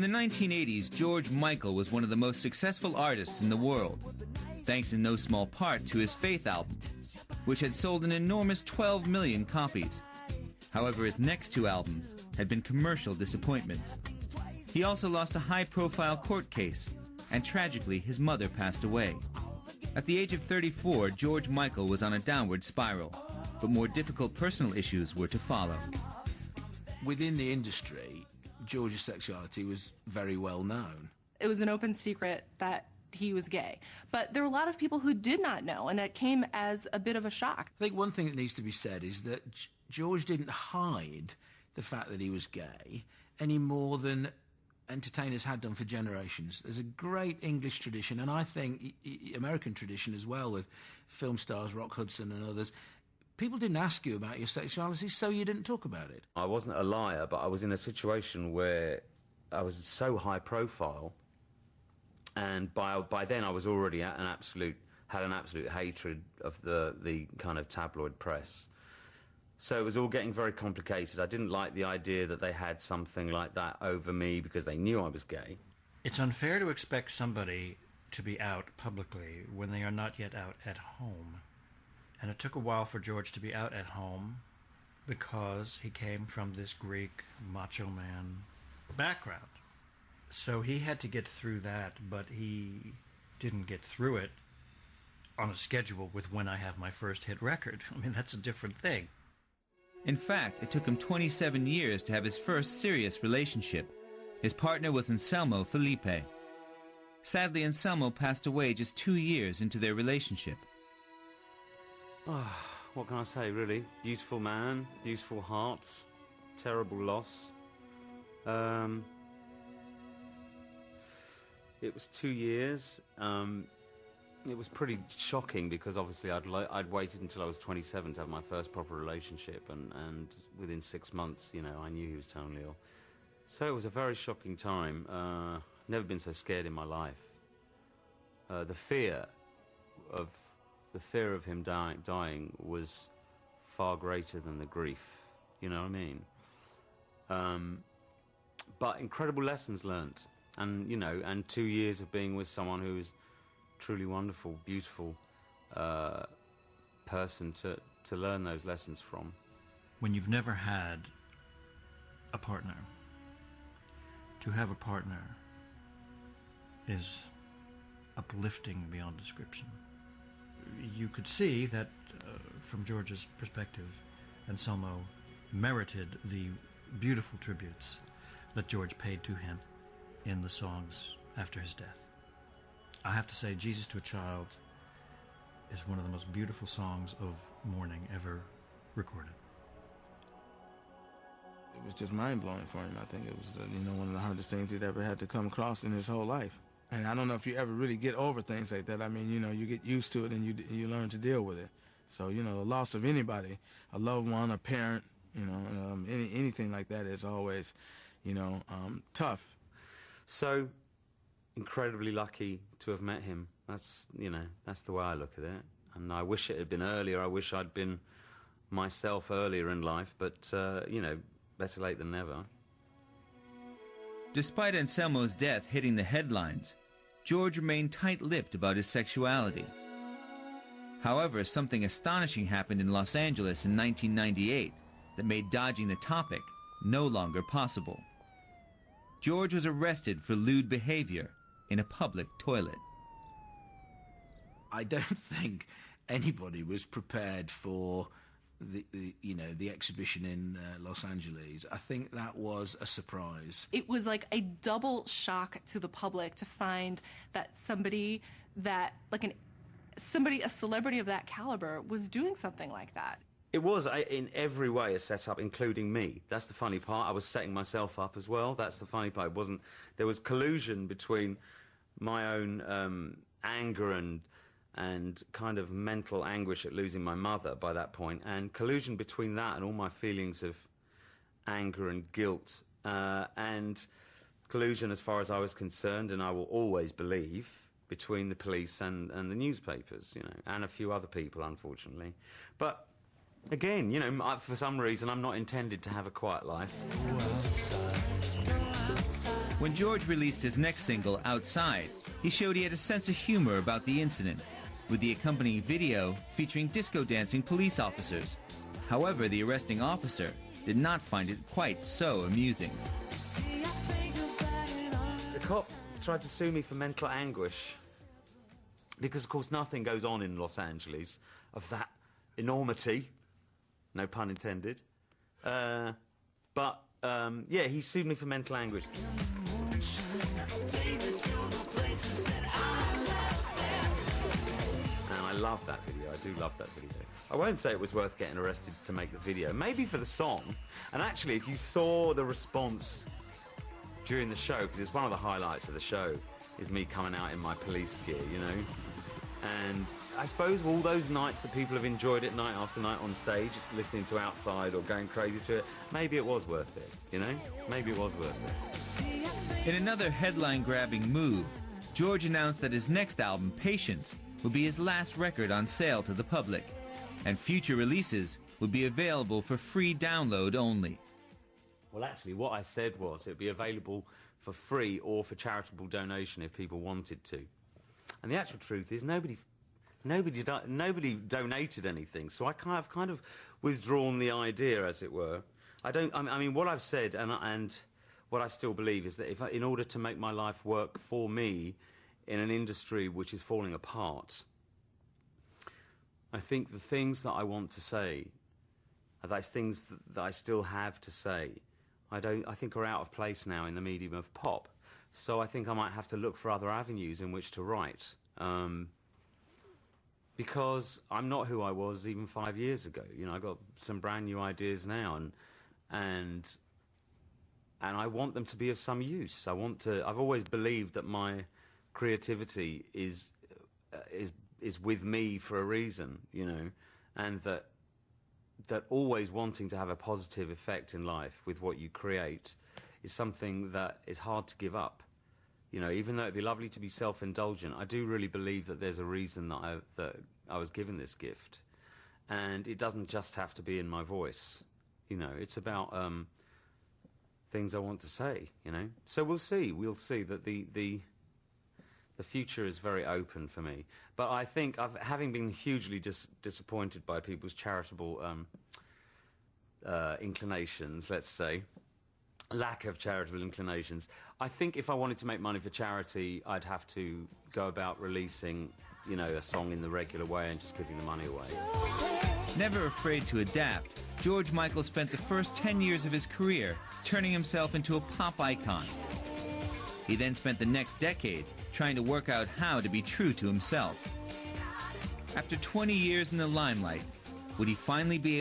In the 1980s, George Michael was one of the most successful artists in the world, thanks in no small part to his Faith album, which had sold an enormous 12 million copies. However, his next two albums had been commercial disappointments. He also lost a high-profile court case, and tragically, his mother passed away. At the age of 34, George Michael was on a downward spiral, but more difficult personal issues were to follow. Within the industry, George's sexuality was very well known. It was an open secret that he was gay. But there were a lot of people who did not know, and it came as a bit of a shock. I think one thing that needs to be said is that George didn't hide the fact that he was gay any more than entertainers had done for generations. There's a great English tradition, and I think American tradition as well, with film stars, Rock Hudson and others. People didn't ask you about your sexuality, so you didn't talk about it. I wasn't a liar, but I was in a situation where I was so high profile, and by then I was already had an absolute hatred of the kind of tabloid press. So it was all getting very complicated. I didn't like the idea that they had something like that over me because they knew I was gay. It's unfair to expect somebody to be out publicly when they are not yet out at home. And it took a while for George to be out at home because he came from this Greek macho man background. So he had to get through that, but he didn't get through it on a schedule with When I Have My First Hit Record. I mean, that's a different thing. In fact, it took him 27 years to have his first serious relationship. His partner was Anselmo Felipe. Sadly, Anselmo passed away just 2 years into their relationship. Oh, what can I say, really? Beautiful man, beautiful heart, terrible loss. It was 2 years. It was pretty shocking because obviously I'd waited until I was 27 to have my first proper relationship, and within 6 months, you know, I knew he was terminally ill. So it was a very shocking time. Never been so scared in my life. The fear of him dying was far greater than the grief. You know what I mean? But incredible lessons learnt, and you know, and 2 years of being with someone who was truly wonderful, beautiful person to learn those lessons from. When you've never had a partner, to have a partner is uplifting beyond description. You could see that, from George's perspective, Anselmo merited the beautiful tributes that George paid to him in the songs after his death. I have to say, Jesus to a Child is one of the most beautiful songs of mourning ever recorded. It was just mind-blowing for him. I think it was, one of the hardest things he'd ever had to come across in his whole life. And I don't know if you ever really get over things like that. I mean, you get used to it and you learn to deal with it. So, the loss of anybody, a loved one, a parent, anything like that is always, tough. So incredibly lucky to have met him. That's the way I look at it. And I wish it had been earlier. I wish I'd been myself earlier in life, but, better late than never. Despite Anselmo's death hitting the headlines, George remained tight-lipped about his sexuality. However, something astonishing happened in Los Angeles in 1998 that made dodging the topic no longer possible. George was arrested for lewd behavior in a public toilet. I don't think anybody was prepared for the exhibition in Los Angeles. I think that was a surprise. It was like a double shock to the public to find that somebody that, a celebrity of that caliber was doing something like that. It was, in every way, a setup, including me. That's the funny part. I was setting myself up as well. That's the funny part. There was collusion between my own anger and kind of mental anguish at losing my mother by that point, and collusion between that and all my feelings of anger and guilt, and collusion, as far as I was concerned, and I will always believe, between the police and the newspapers, and a few other people, unfortunately. But again, for some reason, I'm not intended to have a quiet life. When George released his next single, Outside, he showed he had a sense of humor about the incident, with the accompanying video featuring disco dancing police officers. However, the arresting officer did not find it quite so amusing. The cop tried to sue me for mental anguish because, of course, nothing goes on in Los Angeles of that enormity, no pun intended. Yeah, he sued me for mental anguish. And I love that video. I do love that video. I won't say it was worth getting arrested to make the video. Maybe for the song. And actually, if you saw the response during the show, because it's one of the highlights of the show, is me coming out in my police gear, you know? And I suppose all those nights that people have enjoyed it night after night on stage, listening to Outside or going crazy to it, maybe it was worth it, you know? Maybe it was worth it. In another headline-grabbing move, George announced that his next album, Patience, would be his last record on sale to the public, and future releases would be available for free download only. Well, actually, what I said was it would be available for free or for charitable donation if people wanted to. And the actual truth is nobody donated anything, so I've kind of withdrawn the idea, as it were. I mean, what I've said and what I still believe is that in order to make my life work for me in an industry which is falling apart, I think the things that I want to say are those things that I still have to say. I think are out of place now in the medium of pop. So I think I might have to look for other avenues in which to write. Because I'm not who I was even 5 years ago. You know, I've got some brand new ideas now, and I want them to be of some use. I've always believed that my creativity is with me for a reason, you know, and that always wanting to have a positive effect in life with what you create is something that is hard to give up. You know, even though it'd be lovely to be self-indulgent, I do really believe that there's a reason that I was given this gift. And it doesn't just have to be in my voice. You know, it's about things I want to say, you know. So we'll see. We'll see that the future is very open for me. But I think, having been hugely disappointed by people's charitable inclinations, let's say, lack of charitable inclinations, I think if I wanted to make money for charity, I'd have to go about releasing, you know, a song in the regular way and just giving the money away. Never afraid to adapt, George Michael spent the first 10 years of his career turning himself into a pop icon. He then spent the next decade trying to work out how to be true to himself. After 20 years in the limelight, would he finally be